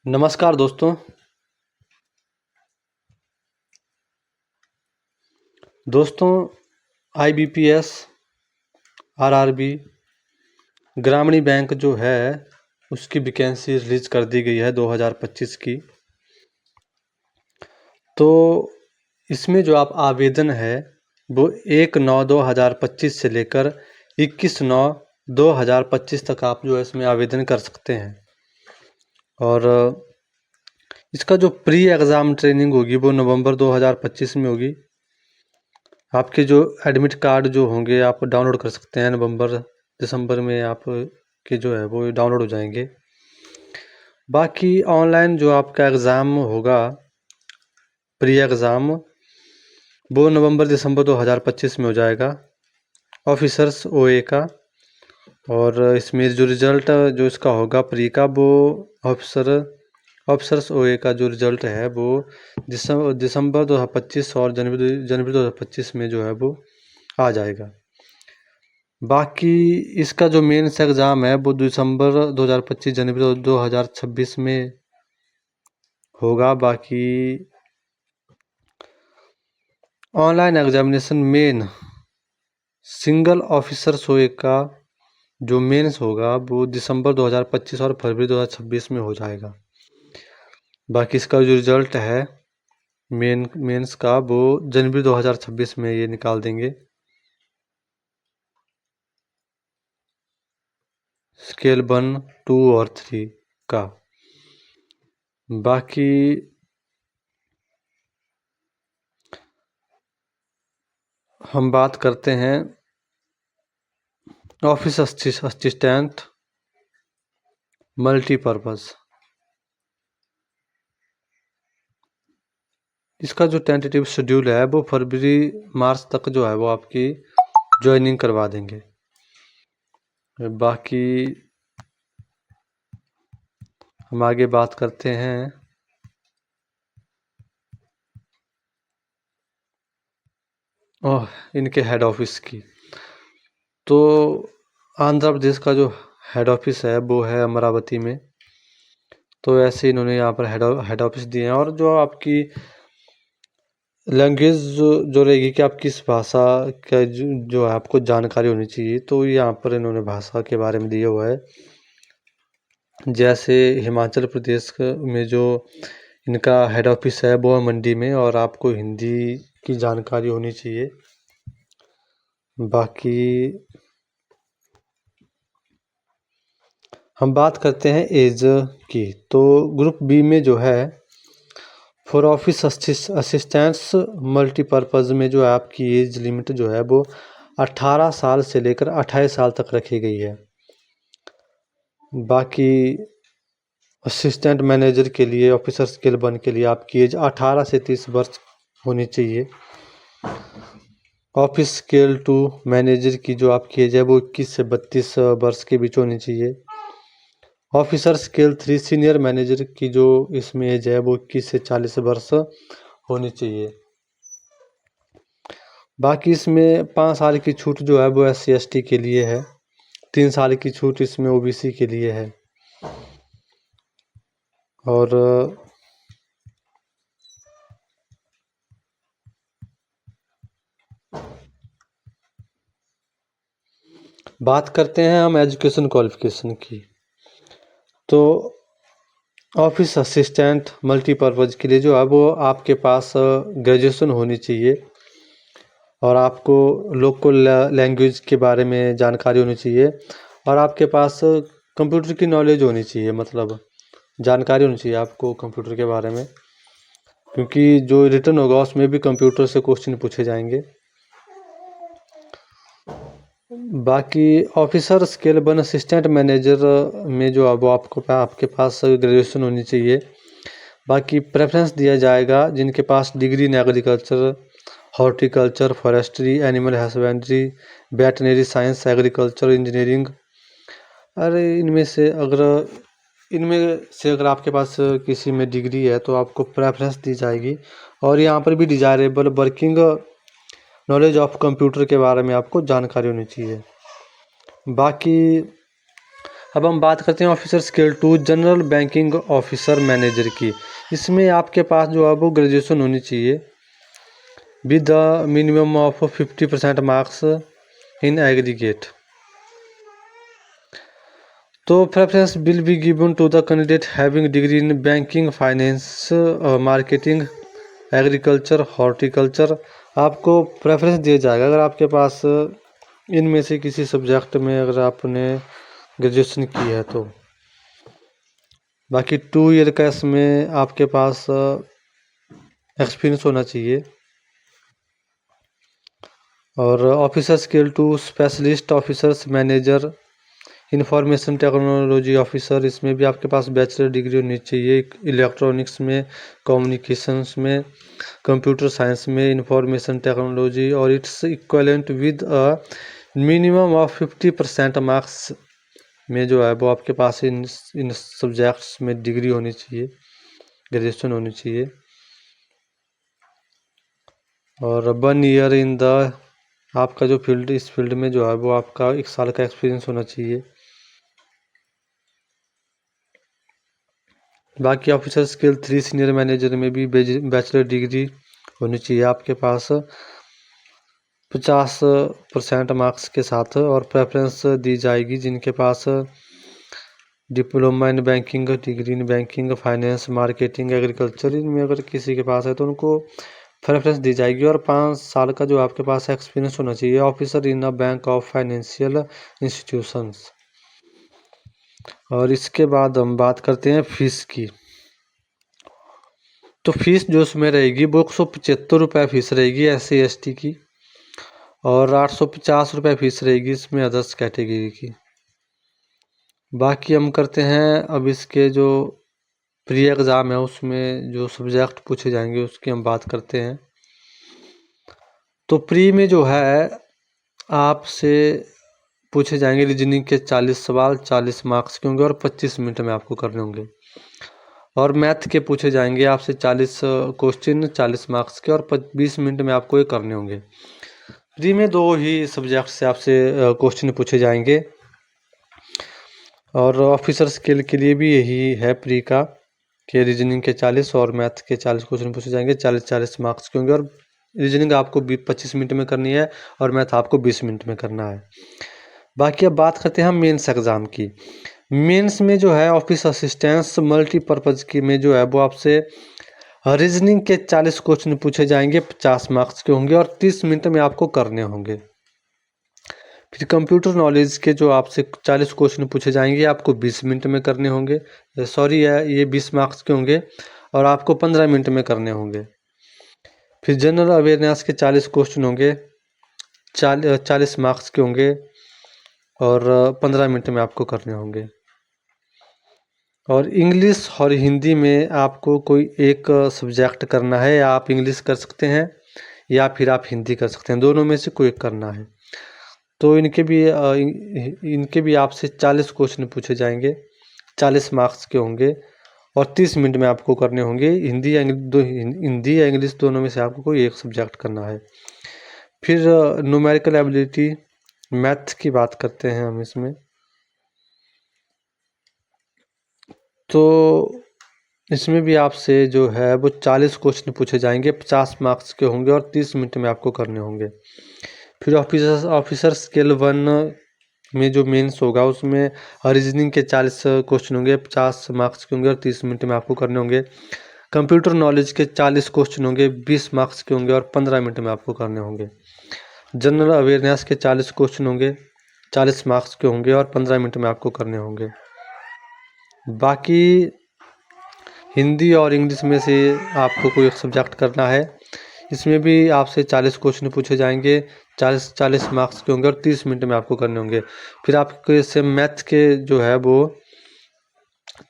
नमस्कार दोस्तों। IBPS, RRB, ग्रामीण बैंक जो है उसकी वैकेंसी रिलीज कर दी गई है 2025 की। तो इसमें जो आप आवेदन है वो 1/9/2025 से लेकर 21/9/2025 तक आप जो है इसमें आवेदन कर सकते हैं। और इसका जो प्री एग्ज़ाम ट्रेनिंग होगी वो नवंबर 2025 में होगी। आपके जो एडमिट कार्ड जो होंगे आप डाउनलोड कर सकते हैं। नवंबर दिसंबर में आप के जो है वो डाउनलोड हो जाएंगे। बाकी ऑनलाइन जो आपका एग्ज़ाम होगा प्री एग्ज़ाम वो नवंबर दिसंबर 2025 में हो जाएगा ऑफिसर्स ओए का। और इसमें जो रिज़ल्ट जो इसका होगा प्री का वो ऑफिसर्स ओए का जो रिज़ल्ट है वो दिसंबर 2025 और जनवरी 2025 में जो है वो आ जाएगा। बाकी इसका जो मेंस एग्ज़ाम है वो दिसंबर 2025 जनवरी 2026 में होगा। बाकी online examination men single officer सोए का जो मेंस होगा वो दिसंबर 2025 और फरवरी 2026 में हो जाएगा। बाकी इसका जो रिज़ल्ट है मेंस का वो जनवरी 2026 में ये निकाल देंगे। स्केल 1, 2 और 3 का। बाकी हम बात करते हैं ऑफिस असिस्टेंट मल्टीपर्पज़। इसका जो टेंटेटिव शेड्यूल है वो फरवरी मार्च तक जो है वो आपकी ज्वाइनिंग करवा देंगे। बाकी हम आगे बात करते हैं इनके हेड ऑफिस की। तो आंध्र प्रदेश का जो हेड ऑफिस है वो है अमरावती में। तो ऐसे इन्होंने यहाँ पर हेड ऑफिस दिए हैं। और जो आपकी लैंग्वेज जो रहेगी कि आप किस भाषा का जो है आपको जानकारी होनी चाहिए, तो यहाँ पर इन्होंने भाषा के बारे में दिया हुआ है। जैसे हिमाचल प्रदेश में जो इनका हेड ऑफिस है वो है मंडी में और आपको हिंदी की जानकारी होनी चाहिए। बाकी हम बात करते हैं एज की। तो ग्रुप बी में जो है फॉर ऑफिस असिस्टेंट्स मल्टीपर्पज़ में जो है आपकी एज लिमिट जो है वो 18 साल से लेकर 28 साल तक रखी गई है। बाकी असिस्टेंट मैनेजर के लिए ऑफिसर स्केल 1 के लिए आपकी एज 18 से 30 वर्ष होनी चाहिए। ऑफिस स्केल 2 मैनेजर की जो आपकी एज है वो 21 से 32 वर्ष के बीच होनी चाहिए। ऑफिसर स्केल 3 सीनियर मैनेजर की जो इसमें एज है वो 21 से 40 वर्ष होनी चाहिए। बाकी इसमें 5 साल की छूट जो है वो SC/ST के लिए है। 3 साल की छूट इसमें OBC के लिए है। और बात करते हैं हम एजुकेशन क्वालिफिकेशन की। तो ऑफिस असिस्टेंट मल्टीपर्पज़ के लिए जो है वो आपके पास ग्रेजुएशन होनी चाहिए और आपको लोकल लैंग्वेज के बारे में जानकारी होनी चाहिए और आपके पास कंप्यूटर की नॉलेज होनी चाहिए, मतलब जानकारी होनी चाहिए आपको कंप्यूटर के बारे में, क्योंकि जो रिटर्न होगा उसमें भी कंप्यूटर से क्वेश्चन पूछे जाएंगे। बाकी ऑफिसर स्केल 1 असिस्टेंट मैनेजर में जो है वो आपके पास ग्रेजुएशन होनी चाहिए। बाकी प्रेफरेंस दिया जाएगा जिनके पास degree in agriculture, horticulture, forestry, animal husbandry, veterinary science, agriculture engineering. इनमें से अगर आपके पास किसी में डिग्री है तो आपको प्रेफरेंस दी जाएगी। और यहाँ पर भी desirable working knowledge of computer के बारे में आपको जानकारी होनी चाहिए। बाकी अब हम बात करते हैं officer scale 2 general banking officer manager की। इसमें आपके पास जो है वो ग्रेजुएशन होनी चाहिए with the minimum of 50% marks in aggregate. तो preference will be given to the candidate having degree in banking, finance, marketing, agriculture, horticulture. आपको प्रेफरेंस दिया जाएगा अगर आपके पास इनमें से किसी सब्जेक्ट में अगर आपने ग्रेजुएशन की है तो। बाकी 2 ईयर का इसमें आपके पास एक्सपीरियंस होना चाहिए। और officer scale 2 specialist officers manager information technology officer, इसमें भी आपके पास बैचलर डिग्री होनी चाहिए इलेक्ट्रॉनिक्स में, कम्युनिकेशंस में, कंप्यूटर साइंस में, इंफॉर्मेशन टेक्नोलॉजी, और it's equivalent with a minimum of 50% marks में जो है वो आपके पास इन सब्जेक्ट्स में डिग्री होनी चाहिए, ग्रेजुएशन होनी चाहिए। और 1 ईयर इन द, आपका जो फील्ड, इस फील्ड में जो है वो आपका 1 साल का एक्सपीरियंस होना चाहिए। बाकी ऑफिसर स्केल 3 सीनियर मैनेजर में भी बैचलर डिग्री होनी चाहिए आपके पास 50% मार्क्स के साथ, और प्रेफरेंस दी जाएगी जिनके पास diploma in banking, degree in banking, finance, marketing, agriculture, इनमें अगर किसी के पास है तो उनको प्रेफरेंस दी जाएगी। और 5 साल का जो आपके पास एक्सपीरियंस होना चाहिए officer in a bank of financial institutions. और इसके बाद हम बात करते हैं फीस की। तो फीस जो उसमें रहेगी वो 175 रुपये फीस रहेगी SC/ST की, और 850 रुपये फीस रहेगी इसमें अदर्स कैटेगरी की। बाकी हम करते हैं अब इसके जो प्री एग्ज़ाम है उसमें जो सब्जेक्ट पूछे जाएंगे उसकी हम बात करते हैं। तो प्री में जो है आपसे पूछे जाएंगे रीजनिंग के 40 सवाल, 40 मार्क्स के होंगे और 25 मिनट में आपको करने होंगे। और मैथ के पूछे जाएंगे आपसे 40 क्वेश्चन, 40 मार्क्स के, और 20 मिनट में आपको ये करने होंगे। प्री में 2 ही सब्जेक्ट से आपसे क्वेश्चन पूछे जाएंगे, और ऑफिसर स्केल के लिए भी यही है प्री का कि रीजनिंग के 40 और मैथ के 40 क्वेश्चन पूछे जाएंगे, 40-40 मार्क्स के होंगे। और रीजनिंग आपको 25 मिनट में करनी है और मैथ आपको 20 मिनट में करना है। बाकी अब बात करते हैं हम मेंस एग्ज़ाम की। मेंस में जो है ऑफिस असिस्टेंस मल्टीपर्पज़ की में जो है वो आपसे रीजनिंग के 40 क्वेश्चन पूछे जाएंगे, 50 मार्क्स के होंगे और 30 मिनट में आपको करने होंगे। फिर कंप्यूटर नॉलेज के जो आपसे 40 क्वेश्चन पूछे जाएंगे आपको 20 मिनट में करने होंगे, सॉरी ये 20 मार्क्स के होंगे और आपको 15 मिनट में करने होंगे। फिर जनरल अवेयरनेस के 40 क्वेश्चन होंगे, 40 मार्क्स के होंगे और 15 मिनट में आपको करने होंगे। और इंग्लिश और हिंदी में आपको कोई एक सब्जेक्ट करना है, या आप इंग्लिश कर सकते हैं या फिर आप हिंदी कर सकते हैं, दोनों में से कोई एक करना है। तो इनके भी आपसे 40 क्वेश्चन पूछे जाएंगे, 40 मार्क्स के होंगे और 30 मिनट में आपको करने होंगे। हिंदी या इंग्लिश दोनों में से आपको कोई एक सब्जेक्ट करना है। फिर न्यूमेरिकल एबिलिटी मैथ की बात करते हैं हम इसमें। तो इसमें भी आपसे जो है वो 40 क्वेश्चन पूछे जाएंगे, 50 मार्क्स के होंगे और 30 मिनट में आपको करने होंगे। फिर ऑफिसर स्केल 1 में जो मेंस होगा उसमें रीजनिंग के 40 क्वेश्चन होंगे, 50 मार्क्स के होंगे और 30 मिनट में आपको करने होंगे। कंप्यूटर नॉलेज के 40 क्वेश्चन होंगे, 20 मार्क्स के होंगे और 15 मिनट में आपको करने होंगे। जनरल अवेयरनेस के 40 क्वेश्चन होंगे, 40 मार्क्स के होंगे और 15 मिनट में आपको करने होंगे। बाकी हिंदी और इंग्लिश में से आपको कोई एक सब्जेक्ट करना है, इसमें भी आपसे 40 क्वेश्चन पूछे जाएंगे, 40 मार्क्स के होंगे और 30 मिनट में आपको करने होंगे। फिर आपके से मैथ के जो है वो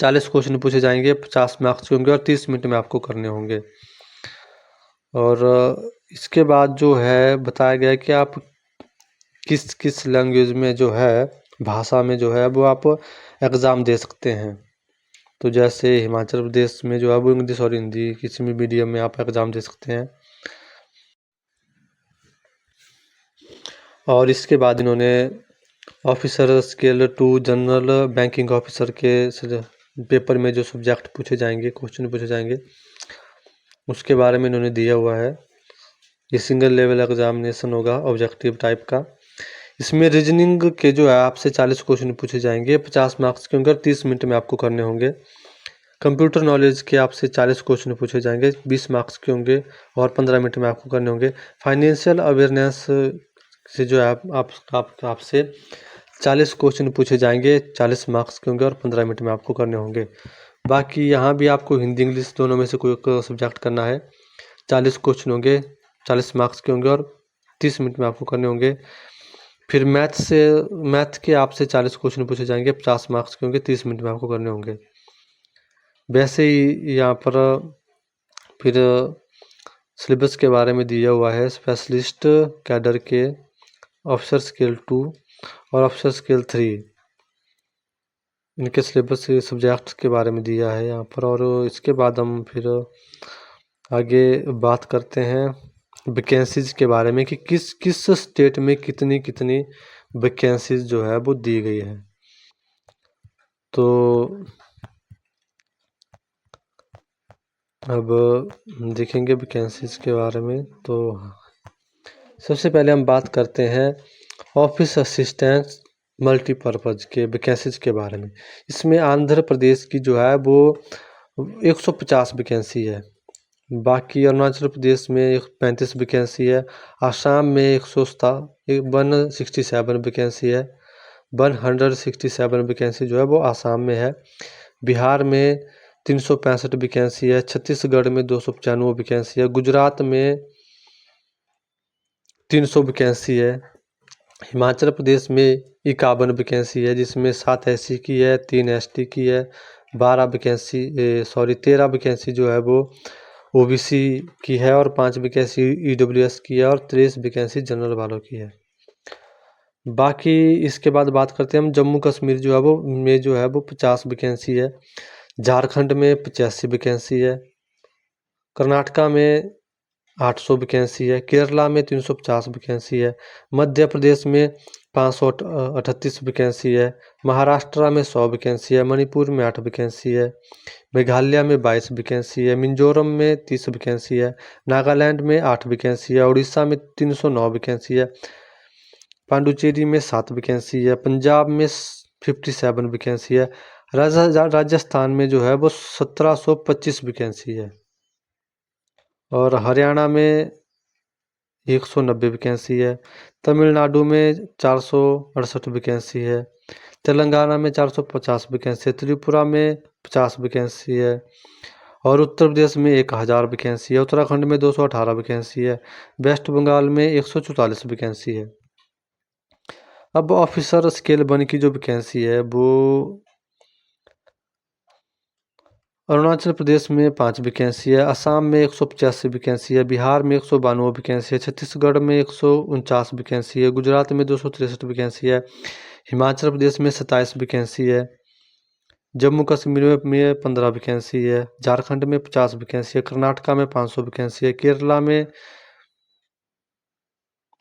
40 क्वेश्चन पूछे जाएंगे, 50 मार्क्स के होंगे और 30 मिनट में आपको करने होंगे। और इसके बाद जो है बताया गया है कि आप किस किस लैंग्वेज में जो है, भाषा में जो है वो आप एग्ज़ाम दे सकते हैं। तो जैसे हिमाचल प्रदेश में जो है वो इंग्लिश और हिंदी किसी भी मीडियम में आप एग्ज़ाम दे सकते हैं। और इसके बाद इन्होंने officer scale 2 general banking officer के पेपर में जो सब्जेक्ट पूछे जाएंगे, क्वेश्चन पूछे जाएंगे, उसके बारे में इन्होंने दिया हुआ है। ये सिंगल लेवल एग्जामिनेशन होगा ऑब्जेक्टिव टाइप का। इसमें रीजनिंग के जो है आपसे 40 क्वेश्चन पूछे जाएंगे, 50 मार्क्स के होंगे और 30 मिनट में आपको करने होंगे। कंप्यूटर नॉलेज के आपसे 40 क्वेश्चन पूछे जाएंगे, 20 मार्क्स के होंगे और 15 मिनट में आपको करने होंगे। फाइनेंशियल अवेयरनेस से जो है आपसे 40 क्वेश्चन पूछे जाएंगे, 40 मार्क्स के होंगे और 15 मिनट में आपको करने होंगे। बाकी यहाँ भी आपको हिंदी इंग्लिश दोनों में से कोई एक सब्जेक्ट करना है। 40 क्वेश्चन होंगे, 40 मार्क्स के होंगे और 30 मिनट में आपको करने होंगे। फिर मैथ के आपसे 40 क्वेश्चन पूछे जाएंगे, 50 मार्क्स के होंगे, 30 मिनट में आपको करने होंगे। वैसे ही यहाँ पर फिर सिलेबस के बारे में दिया हुआ है। स्पेशलिस्ट कैडर के ऑफिसर स्केल 2 और ऑफिसर स्केल 3, इनके सिलेबस सब्जेक्ट्स के बारे में दिया है यहाँ पर। और इसके बाद हम फिर आगे बात करते हैं वैकेंसीज के बारे में कि किस किस स्टेट में कितनी कितनी वैकेंसीज जो है वो दी गई है। तो अब देखेंगे वैकेंसीज के बारे में। तो सबसे पहले हम बात करते हैं ऑफिस असिस्टेंट मल्टीपर्पज़ के वैकेंसीज के बारे में। इसमें आंध्र प्रदेश की जो है वो 150 वैकेंसी है। बाकी अरुणाचल प्रदेश में 35 वैकेंसी है। आसाम में 167 वैकेंसी है। 167 वैकेंसी जो है वो आसाम में है। बिहार में 365 वैकेंसी है। छत्तीसगढ़ में 295 वैकेंसी है। गुजरात में 300 वैकेंसी है। हिमाचल प्रदेश में 51 वैकेंसी है, जिसमें 7 SC की है, 3 ST की है, 13 वैकेंसी जो है वो OBC की है और 5 वैकेंसी EWS की है और 23 वैकेंसी जनरल वालों की है। बाकी इसके बाद बात करते हैं हम जम्मू कश्मीर जो है वो 50 वैकेंसी है। झारखंड में 85 वैकेंसी है। कर्नाटका में 800 वैकेंसी है। केरला में 350 वैकेंसी है। मध्य प्रदेश में 538 वैकेंसी है। महाराष्ट्र में 100 वैकेंसी है। मणिपुर में 8 वैकेंसी है। मेघालय में 22 वैकेंसी है। मिजोरम में 30 वैकेंसी है। नागालैंड में 8 वैकेंसी है। उड़ीसा में 309 वैकेंसी है। पांडुचेरी में 7 वैकेंसी है। पंजाब में 57 वैकेंसी है। राजस्थान में जो है वो 1725 वैकेंसी है। और हरियाणा में 190 वैकेंसी है। तमिलनाडु में 468 वैकेंसी है। तेलंगाना में 450 वैकेंसी है। त्रिपुरा में 50 वैकेंसी है। और उत्तर प्रदेश में 1000 वैकेंसी है। उत्तराखंड में 218 वैकेंसी है। वेस्ट बंगाल में 144 वैकेंसी है। अब ऑफिसर स्केल 1 की जो वैकेंसी है वो अरुणाचल प्रदेश में 5 वैकेंसी है। असम में 185 वैकेंसी है। बिहार में 192 वैकेंसी है। छत्तीसगढ़ में 149 वैकेंसी है। गुजरात में 263 वैकेंसी है। हिमाचल प्रदेश में 27 वैकेंसी है। जम्मू कश्मीर में 15 वैकेंसी है। झारखंड में 50 वैकेंसी है। कर्नाटका में 500 वैकेंसी है। केरला में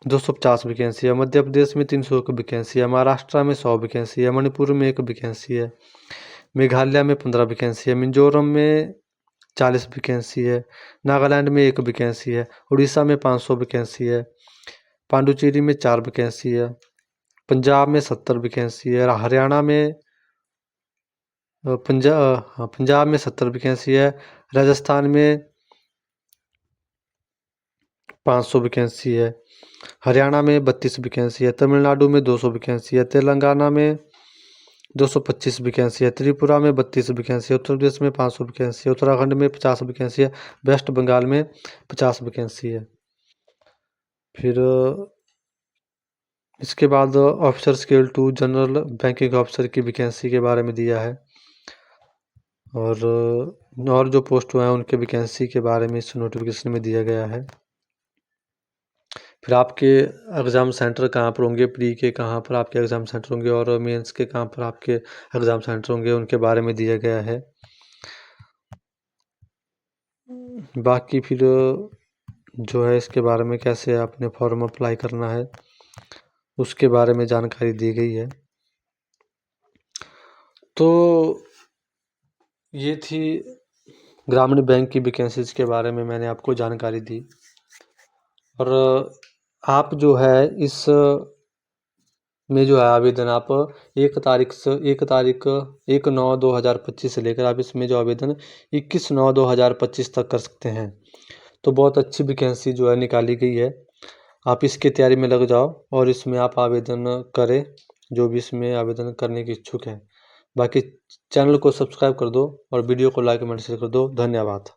250 वैकेंसी है। मध्य प्रदेश में 300 वैकेंसी है। महाराष्ट्र में 100 वैकेंसी है। मणिपुर में 1 वैकेंसी है। मेघालय में 15 वैकेंसी है। मिजोरम में 40 वैकेंसी है। नागालैंड में 1 वैकेंसी है। उड़ीसा में 500 वैकेंसी है। पांडुचेरी में 4 वैकेंसी है। पंजाब में 70 वैकेंसी है। हरियाणा में पंजाब में 70 वैकेंसी है। राजस्थान में 500 वैकेंसी है। हरियाणा में 32 वैकेंसी है। तमिलनाडु में 200 वैकेंसी है। तेलंगाना में 225 वैकेंसी है। त्रिपुरा में 32 वैकेंसी है। उत्तर प्रदेश में 500 वैकेंसी है। उत्तराखंड में 50 वैकेंसी है। वेस्ट बंगाल में 50 वैकेंसी है। फिर इसके बाद officer scale 2 general banking officer की वैकेंसी के बारे में दिया है। और जो पोस्ट हुए हैं उनके वैकेंसी के बारे में इस नोटिफिकेशन में दिया गया है। फिर आपके एग्ज़ाम सेंटर कहाँ पर होंगे, प्री के कहाँ पर आपके एग्ज़ाम सेंटर होंगे और मेंस के कहाँ पर आपके एग्ज़ाम सेंटर होंगे, उनके बारे में दिया गया है। बाकी फिर जो है इसके बारे में कैसे आपने फॉर्म अप्लाई करना है उसके बारे में जानकारी दी गई है। तो ये थी ग्रामीण बैंक की वैकेंसीज के बारे में मैंने आपको जानकारी दी। और आप जो है इस में जो है आवेदन आप 1 9/2025 से लेकर आप इसमें जो आवेदन 21/9/2025 तक कर सकते हैं। तो बहुत अच्छी वैकेंसी जो है निकाली गई है। आप इसकी तैयारी में लग जाओ और इसमें आप आवेदन करें, जो भी इसमें आवेदन करने के इच्छुक हैं। बाकी चैनल को सब्सक्राइब कर दो और वीडियो को लाइक कमेंट शेयर कर दो। धन्यवाद।